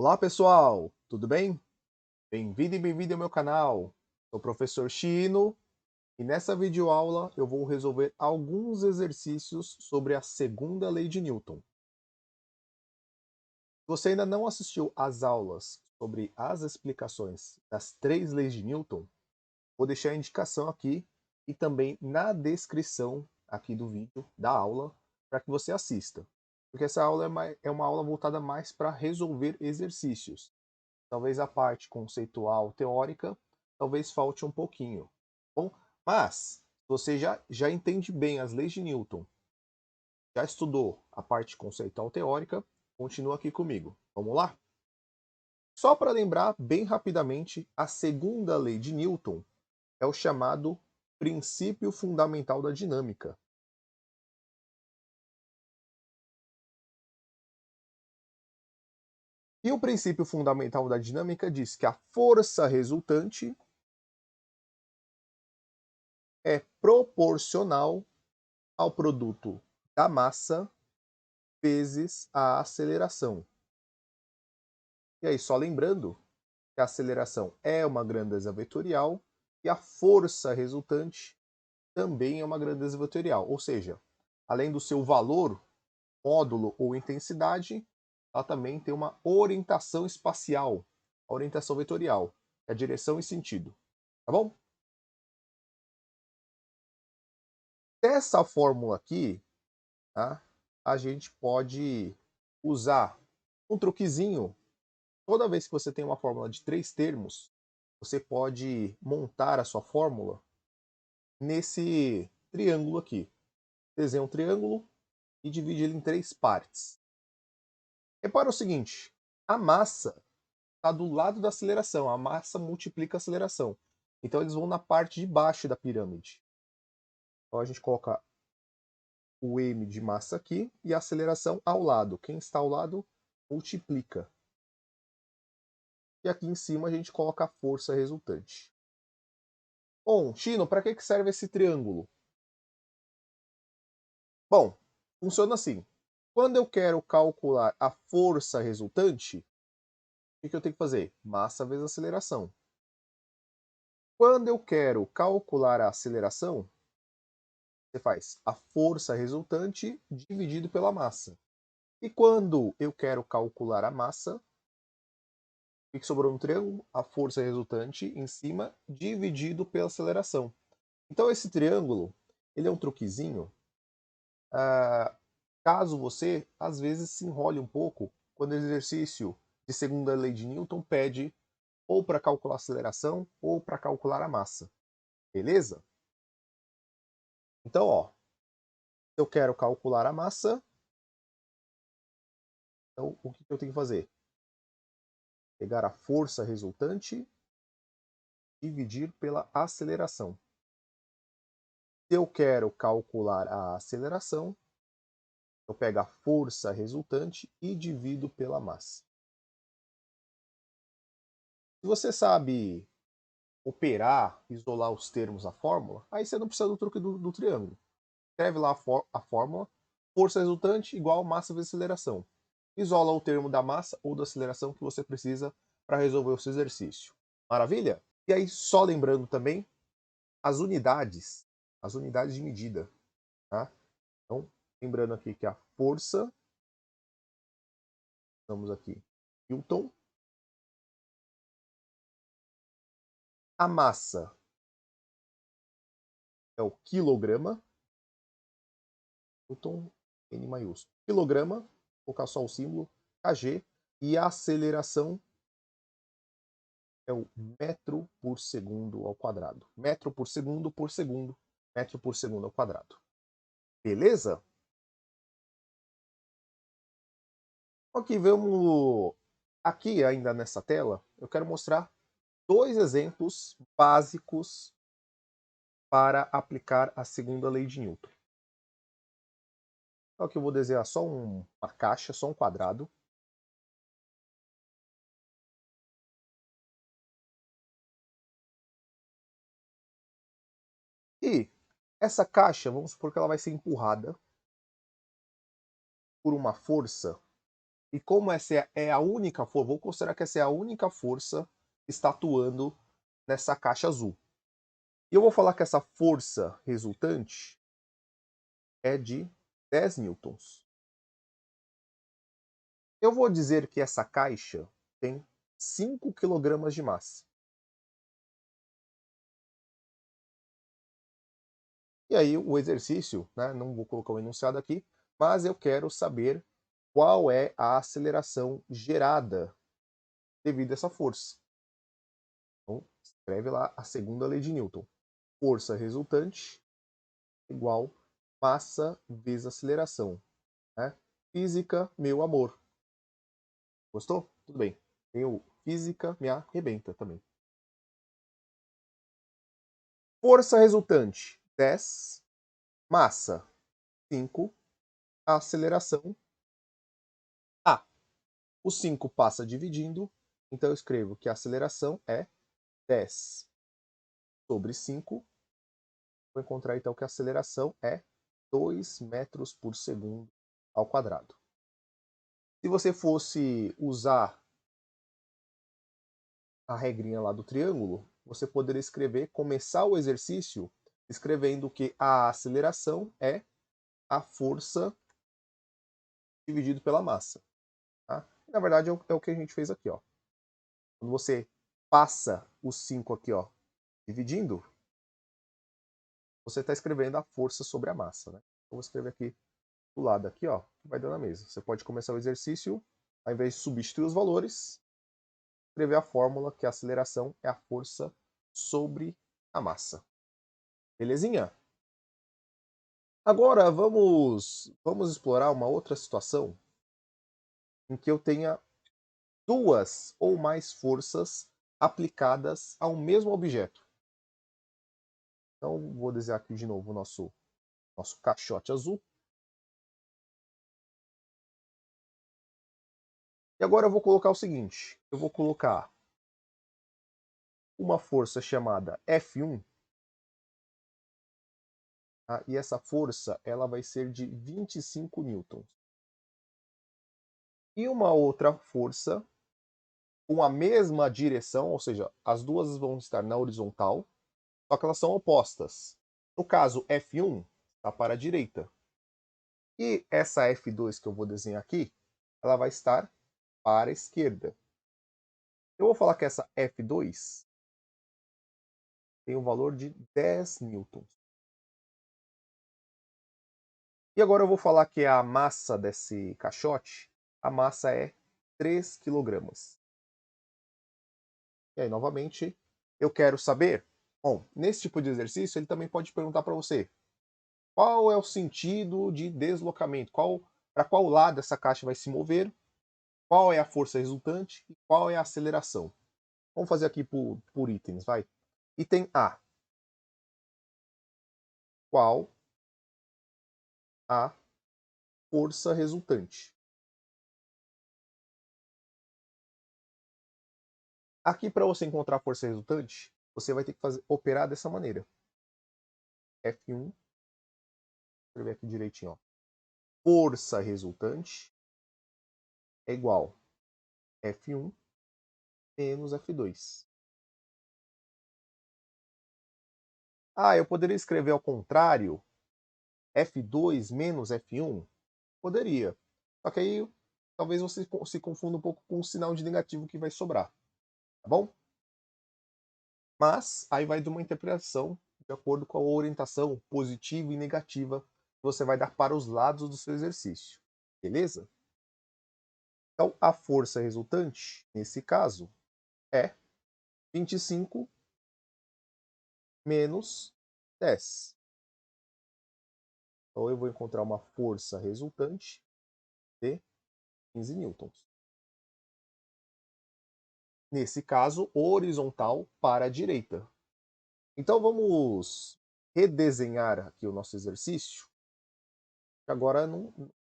Olá pessoal, tudo bem? Bem-vindo e bem-vindo ao meu canal. Sou o professor Chino e nessa videoaula eu vou resolver alguns exercícios sobre a segunda lei de Newton. Se você ainda não assistiu às aulas sobre as explicações das três leis de Newton, vou deixar a indicação aqui e também na descrição aqui do vídeo da aula para que você assista. Porque essa aula é uma aula voltada mais para resolver exercícios. Talvez a parte conceitual teórica, talvez falte um pouquinho. Bom, mas você já entende bem as leis de Newton, já estudou a parte conceitual teórica, continua aqui comigo. Vamos lá? Só para lembrar bem rapidamente, a segunda lei de Newton é o chamado princípio fundamental da dinâmica. E o princípio fundamental da dinâmica diz que a força resultante é proporcional ao produto da massa vezes a aceleração. E aí, só lembrando que a aceleração é uma grandeza vetorial e a força resultante também é uma grandeza vetorial. Ou seja, além do seu valor, módulo ou intensidade, ela também tem uma orientação espacial, a orientação vetorial, é a direção e sentido. Tá bom? Dessa fórmula aqui, tá, a gente pode usar um truquezinho. Toda vez que você tem uma fórmula de três termos, você pode montar a sua fórmula nesse triângulo aqui. Desenha um triângulo e divide ele em três partes. Repara o seguinte, a massa está do lado da aceleração, a massa multiplica a aceleração. Então eles vão na parte de baixo da pirâmide. Então a gente coloca o m de massa aqui e a aceleração ao lado. Quem está ao lado multiplica. E aqui em cima a gente coloca a força resultante. Bom, Chino, para que serve esse triângulo? Bom, funciona assim. Quando eu quero calcular a força resultante, o que eu tenho que fazer? Massa vezes aceleração. Quando eu quero calcular a aceleração, você faz a força resultante dividido pela massa. E quando eu quero calcular a massa, o que sobrou no triângulo? A força resultante em cima dividido pela aceleração. Então esse triângulo, ele é um truquezinho. Caso você, às vezes, se enrole um pouco quando o exercício de segunda lei de Newton pede ou para calcular a aceleração ou para calcular a massa. Beleza? Então, ó, se eu quero calcular a massa, então o que eu tenho que fazer? Pegar a força resultante, dividir pela aceleração. Se eu quero calcular a aceleração, eu pego a força resultante e divido pela massa. Se você sabe operar, isolar os termos da fórmula, aí você não precisa do truque do triângulo. Escreve lá a fórmula, força resultante igual massa vezes aceleração. Isola o termo da massa ou da aceleração que você precisa para resolver o seu exercício. Maravilha? E aí, só lembrando também, as unidades de medida. Tá? Então, lembrando aqui que a força, estamos aqui, Newton. A massa é o quilograma, Newton, N maiúsculo. Quilograma, vou colocar só o símbolo, kg. E a aceleração é o metro por segundo ao quadrado. Metro por segundo, metro por segundo ao quadrado. Beleza? Ok, vamos. Aqui, ainda nessa tela, eu quero mostrar dois exemplos básicos para aplicar a segunda lei de Newton. Então, aqui eu vou desenhar só uma caixa, só um quadrado. E essa caixa, vamos supor que ela vai ser empurrada por uma força E como essa é a única força, vou considerar que essa é a única força que está atuando nessa caixa azul. E eu vou falar que essa força resultante é de 10 newtons. Eu vou dizer que essa caixa tem 5 kg de massa. E aí o exercício, né, não vou colocar o enunciado aqui, mas eu quero saber qual é a aceleração gerada devido a essa força. Então, escreve lá a segunda lei de Newton. Força resultante igual massa vezes aceleração. Né? Física, meu amor. Gostou? Tudo bem. Tem o física me arrebenta também. Força resultante, 10. Massa, 5. Aceleração, A. O 5 passa dividindo, então eu escrevo que a aceleração é 10 sobre 5. Vou encontrar então que a aceleração é 2 metros por segundo ao quadrado. Se você fosse usar a regrinha lá do triângulo, você poderia escrever, começar o exercício escrevendo que a aceleração é a força dividido pela massa. Tá? Na verdade, é o que a gente fez aqui. Ó. Quando você passa os 5 aqui, ó, dividindo, você está escrevendo a força sobre a massa. Né? Então, vou escrever aqui do lado, aqui, ó, que vai dando a mesma. Você pode começar o exercício, ao invés de substituir os valores, escrever a fórmula que a aceleração é a força sobre a massa. Belezinha? Agora vamos explorar uma outra situação em que eu tenha duas ou mais forças aplicadas ao mesmo objeto. Então, vou desenhar aqui de novo o nosso caixote azul. E agora eu vou colocar o seguinte: eu vou colocar uma força chamada F1, tá? E essa força ela vai ser de 25 newtons. E uma outra força com a mesma direção, ou seja, as duas vão estar na horizontal, só que elas são opostas. No caso, F1 está para a direita. E essa F2 que eu vou desenhar aqui, ela vai estar para a esquerda. Eu vou falar que essa F2 tem um valor de 10 newtons. E agora eu vou falar que a massa desse caixote, a massa é 3 kg. E aí, novamente, eu quero saber, bom, nesse tipo de exercício, ele também pode perguntar para você, qual é o sentido de deslocamento? Para qual lado essa caixa vai se mover? Qual é a força resultante? E qual é a aceleração? Vamos fazer aqui por itens, vai. Item A. Qual a força resultante? Aqui, para você encontrar a força resultante, você vai ter que operar dessa maneira. F1, vou escrever aqui direitinho. Ó. Força resultante é igual F1 menos F2. Ah, eu poderia escrever ao contrário, F2 menos F1? Poderia. Só que aí talvez você se confunda um pouco com o sinal de negativo que vai sobrar. Tá bom? Mas aí vai de uma interpretação de acordo com a orientação positiva e negativa que você vai dar para os lados do seu exercício. Beleza? Então, a força resultante, nesse caso, é 25 menos 10. Então, eu vou encontrar uma força resultante de 15 newtons. Nesse caso, horizontal para a direita. Então, vamos redesenhar aqui o nosso exercício. Agora,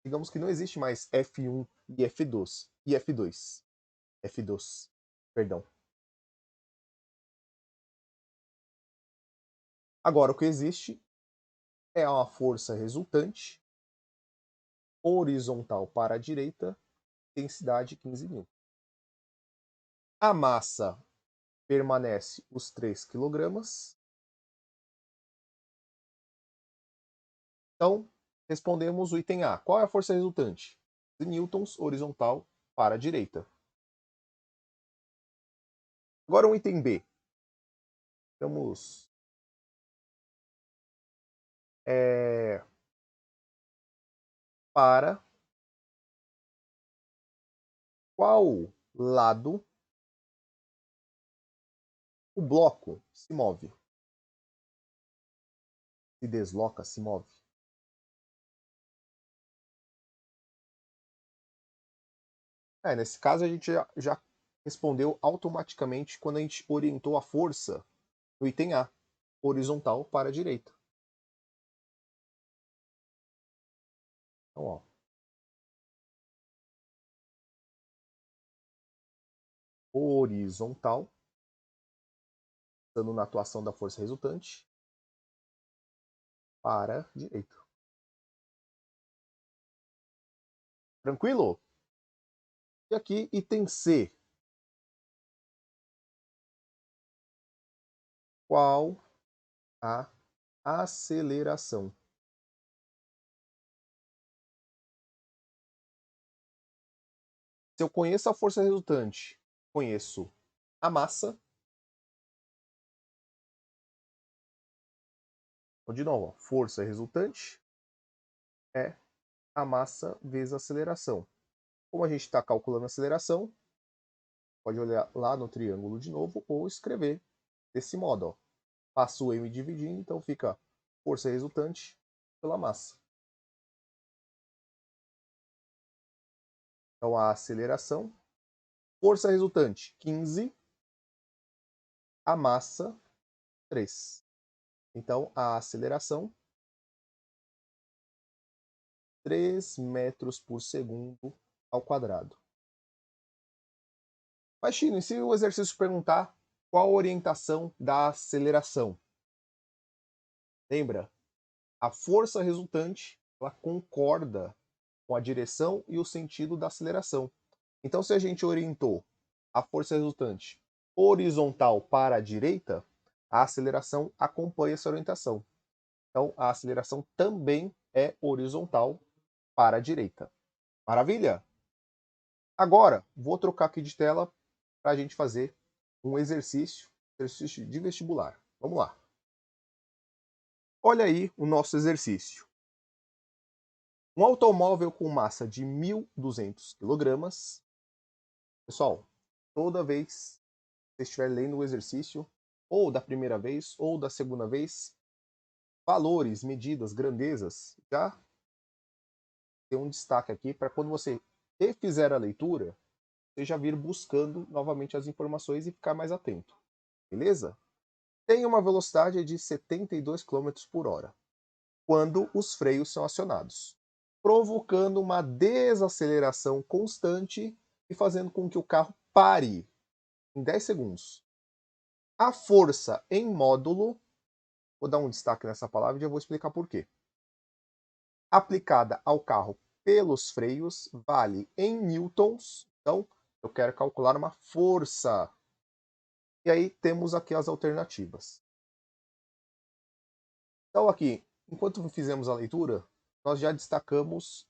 digamos que não existe mais F1 e F2. E F2. F2. Perdão. Agora, o que existe é uma força resultante horizontal para a direita intensidade 15 N. A massa permanece os 3 kg. Então, respondemos o item A. Qual é a força resultante? 15 newtons horizontal para a direita. Agora o item B. Vamos para qual lado o bloco se move? Se desloca, se move. Nesse caso, a gente já respondeu automaticamente quando a gente orientou a força no item A, horizontal para a direita. Então, ó, horizontal, dando na atuação da força resultante, para a direita. Tranquilo? E aqui, item C. Qual a aceleração? Se eu conheço a força resultante, conheço a massa. Então, de novo, força resultante é a massa vezes a aceleração. Como a gente está calculando a aceleração, pode olhar lá no triângulo de novo ou escrever desse modo. Ó. Passo o m dividindo, então fica força resultante pela massa. Então a aceleração, força resultante 15, a massa 3. Então a aceleração 3 metros por segundo ao quadrado. Mas, Chino, e se o exercício perguntar qual a orientação da aceleração? Lembra? A força resultante ela concorda com a direção e o sentido da aceleração. Então, se a gente orientou a força resultante horizontal para a direita, a aceleração acompanha essa orientação. Então, a aceleração também é horizontal para a direita. Maravilha? Agora, vou trocar aqui de tela para a gente fazer um exercício de vestibular. Vamos lá. Olha aí o nosso exercício. Um automóvel com massa de 1.200 kg. Pessoal, toda vez que você estiver lendo o exercício, ou da primeira vez, ou da segunda vez, valores, medidas, grandezas, já tem um destaque aqui para quando você refizer a leitura, você já vir buscando novamente as informações e ficar mais atento. Beleza? Tem uma velocidade de 72 km por hora quando os freios são acionados, provocando uma desaceleração constante e fazendo com que o carro pare em 10 segundos. A força em módulo, vou dar um destaque nessa palavra e já vou explicar por quê. Aplicada ao carro pelos freios vale em newtons, então eu quero calcular uma força. E aí temos aqui as alternativas. Então aqui, enquanto fizemos a leitura, nós já destacamos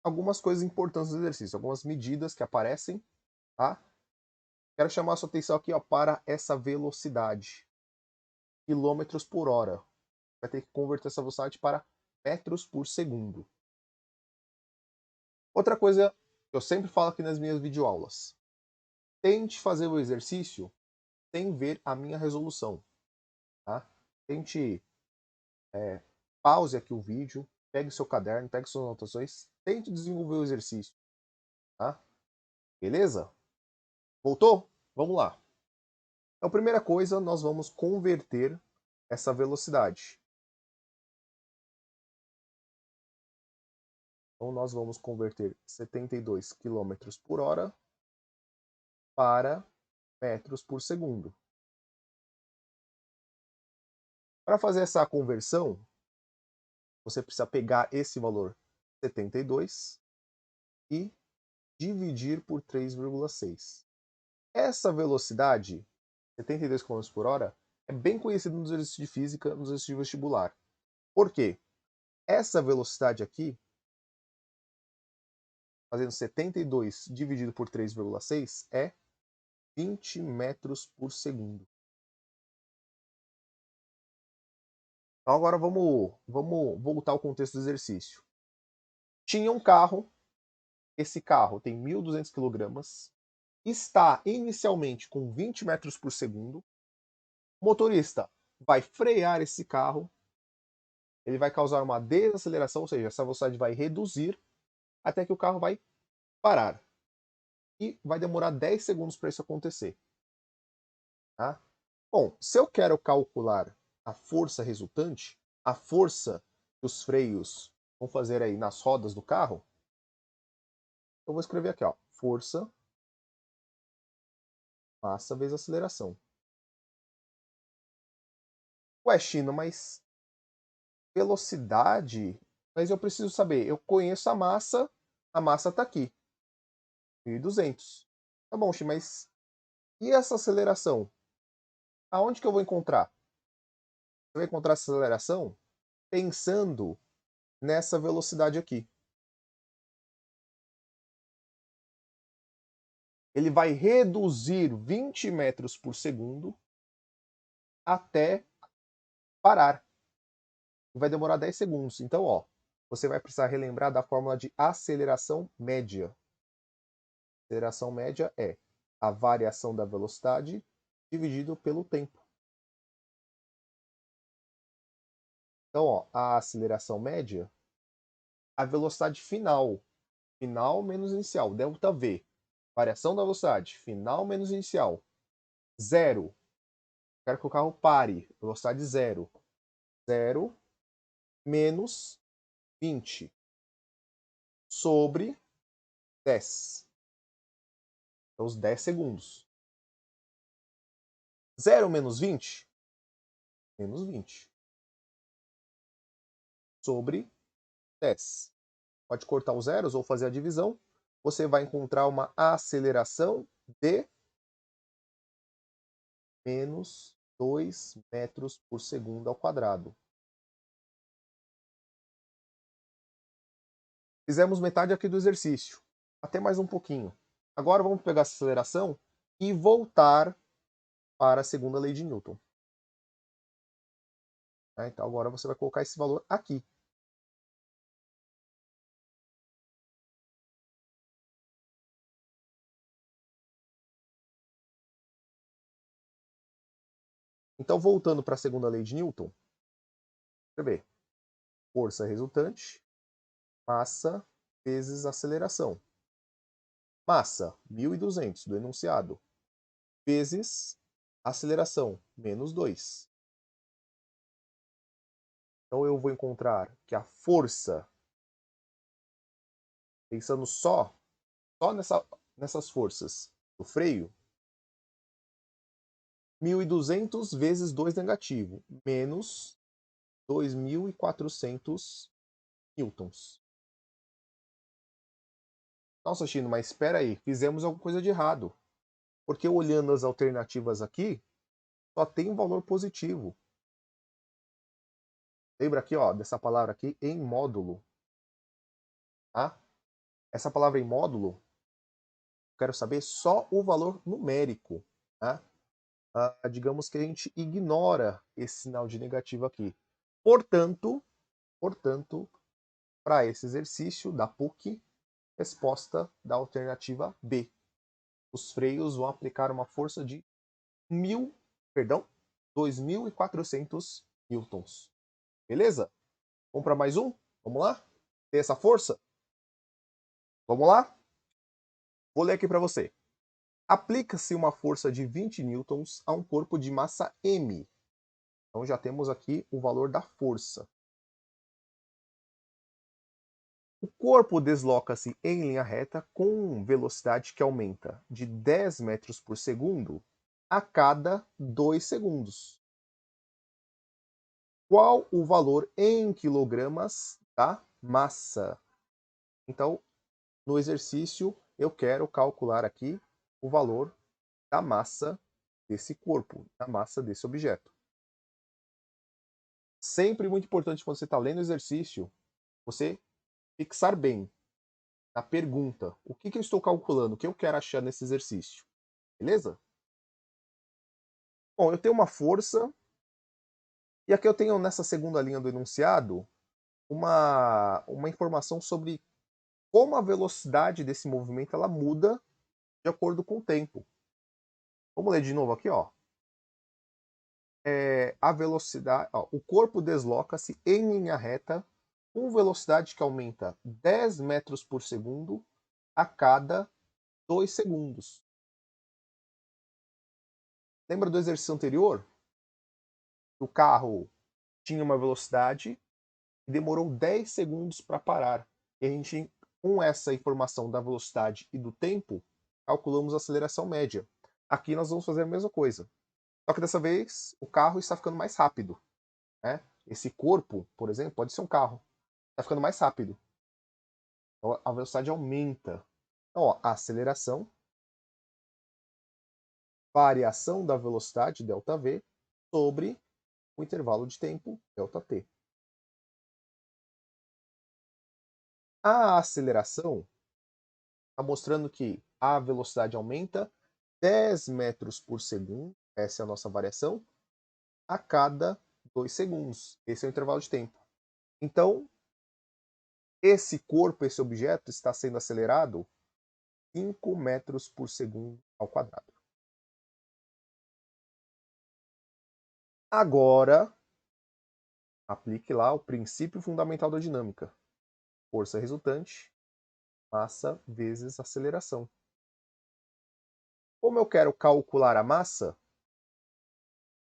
algumas coisas importantes do exercício, algumas medidas que aparecem, tá? Quero chamar a sua atenção aqui ó, para essa velocidade, quilômetros por hora. Vai ter que converter essa velocidade para metros por segundo. Outra coisa que eu sempre falo aqui nas minhas videoaulas, tente fazer o exercício sem ver a minha resolução, tá? Tente pause aqui o vídeo, pegue seu caderno, pegue suas anotações, tente desenvolver o exercício, tá? Beleza? Voltou? Vamos lá. Então, primeira coisa, nós vamos converter essa velocidade. Então, nós vamos converter 72 km por hora para metros por segundo. Para fazer essa conversão, você precisa pegar esse valor 72 e dividir por 3,6. Essa velocidade, 72 km por hora, é bem conhecida nos exercícios de física, nos exercícios de vestibular. Por quê? Essa velocidade aqui, fazendo 72 dividido por 3,6, é 20 metros por segundo. Então agora vamos voltar ao contexto do exercício. Tinha um carro, esse carro tem 1.200 kg, está inicialmente com 20 metros por segundo. O motorista vai frear esse carro, ele vai causar uma desaceleração, ou seja, essa velocidade vai reduzir até que o carro vai parar. E vai demorar 10 segundos para isso acontecer. Tá? Bom, se eu quero calcular a força resultante, a força que os freios vão fazer aí nas rodas do carro, eu vou escrever aqui, ó, força, massa vezes aceleração. Ué, Chino, mas velocidade? Mas eu preciso saber, eu conheço a massa está aqui, 1.200. Tá bom, Chino, mas e essa aceleração? Aonde que eu vou encontrar? Eu vou encontrar essa aceleração pensando nessa velocidade aqui. Ele vai reduzir 20 metros por segundo até parar. Vai demorar 10 segundos. Então, ó, você vai precisar relembrar da fórmula de aceleração média. A aceleração média é a variação da velocidade dividido pelo tempo. Então, ó, a aceleração média, a velocidade final, final menos inicial, delta V. Variação da velocidade, final menos inicial, zero. Quero que o carro pare, velocidade zero. Zero menos 20 sobre 10. Então, os 10 segundos. 0 menos 20? Menos 20. Sobre 10. Pode cortar os zeros ou fazer a divisão. Você vai encontrar uma aceleração de menos 2 metros por segundo ao quadrado. Fizemos metade aqui do exercício. Até mais um pouquinho. Agora vamos pegar essa aceleração e voltar para a segunda lei de Newton. Então agora você vai colocar esse valor aqui. Então, voltando para a segunda lei de Newton, escrever força resultante, massa vezes aceleração. Massa, 1.200 do enunciado, vezes aceleração, menos 2. Então, eu vou encontrar que a força, pensando só nessas forças do freio, 1.200 vezes 2 negativo, menos 2.400 newtons. Nossa, Chino, mas espera aí, fizemos alguma coisa de errado. Porque olhando as alternativas aqui, só tem um valor positivo. Lembra aqui, ó, dessa palavra aqui, em módulo. Tá? Essa palavra em módulo, quero saber só o valor numérico. Tá? Digamos que a gente ignora esse sinal de negativo aqui. Portanto, para esse exercício da PUC, resposta da alternativa B. Os freios vão aplicar uma força de 2.400 newtons. Beleza? Vamos para mais um? Vamos lá? Tem essa força? Vamos lá? Vou ler aqui para você. Aplica-se uma força de 20 newtons a um corpo de massa m. Então já temos aqui o valor da força. O corpo desloca-se em linha reta com velocidade que aumenta de 10 metros por segundo a cada 2 segundos. Qual o valor em quilogramas da massa? Então, no exercício, eu quero calcular aqui o valor da massa desse corpo, da massa desse objeto. Sempre muito importante quando você está lendo o exercício, você fixar bem na pergunta, o que eu estou calculando, o que eu quero achar nesse exercício, beleza? Bom, eu tenho uma força, e aqui eu tenho nessa segunda linha do enunciado uma informação sobre como a velocidade desse movimento ela muda de acordo com o tempo. Vamos ler de novo aqui, ó. A velocidade, ó, o corpo desloca-se em linha reta com velocidade que aumenta 10 metros por segundo a cada 2 segundos. Lembra do exercício anterior? O carro tinha uma velocidade e demorou 10 segundos para parar. E a gente, com essa informação da velocidade e do tempo, calculamos a aceleração média. Aqui nós vamos fazer a mesma coisa. Só que dessa vez o carro está ficando mais rápido. Né? Esse corpo, por exemplo, pode ser um carro. Está ficando mais rápido. Então a velocidade aumenta. Então, ó, a aceleração, variação da velocidade, ΔV, sobre o intervalo de tempo, ΔT. A aceleração está mostrando que a velocidade aumenta 10 metros por segundo, essa é a nossa variação, a cada 2 segundos. Esse é o intervalo de tempo. Então, esse corpo, esse objeto, está sendo acelerado 5 metros por segundo ao quadrado. Agora, aplique lá o princípio fundamental da dinâmica. Força resultante, massa vezes aceleração. Como eu quero calcular a massa,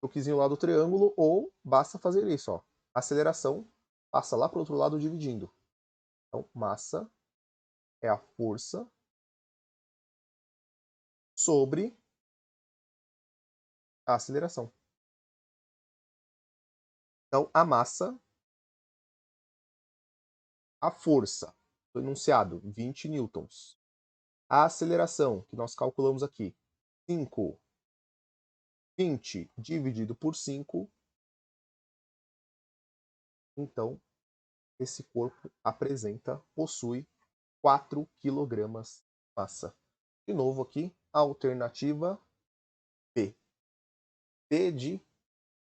toquezinho lá do triângulo, ou basta fazer isso, ó. Aceleração passa lá para o outro lado dividindo. Então, massa é a força sobre a aceleração. Então, a massa, a força, do enunciado, 20 newtons. A aceleração, que nós calculamos aqui, 5. 20 dividido por 5. Então, esse corpo possui 4 kg de massa. De novo aqui, alternativa B. B de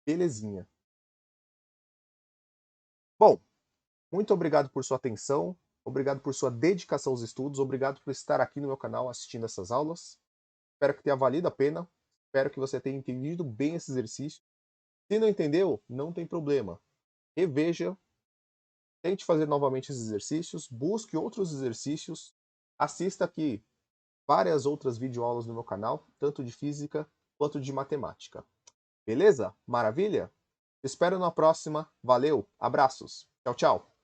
belezinha. Bom, muito obrigado por sua atenção, obrigado por sua dedicação aos estudos, obrigado por estar aqui no meu canal assistindo essas aulas. Espero que tenha valido a pena, espero que você tenha entendido bem esse exercício. Se não entendeu, não tem problema. Reveja, tente fazer novamente esses exercícios, busque outros exercícios, assista aqui várias outras videoaulas no meu canal, tanto de física quanto de matemática. Beleza? Maravilha? Te espero na próxima. Valeu, abraços. Tchau, tchau.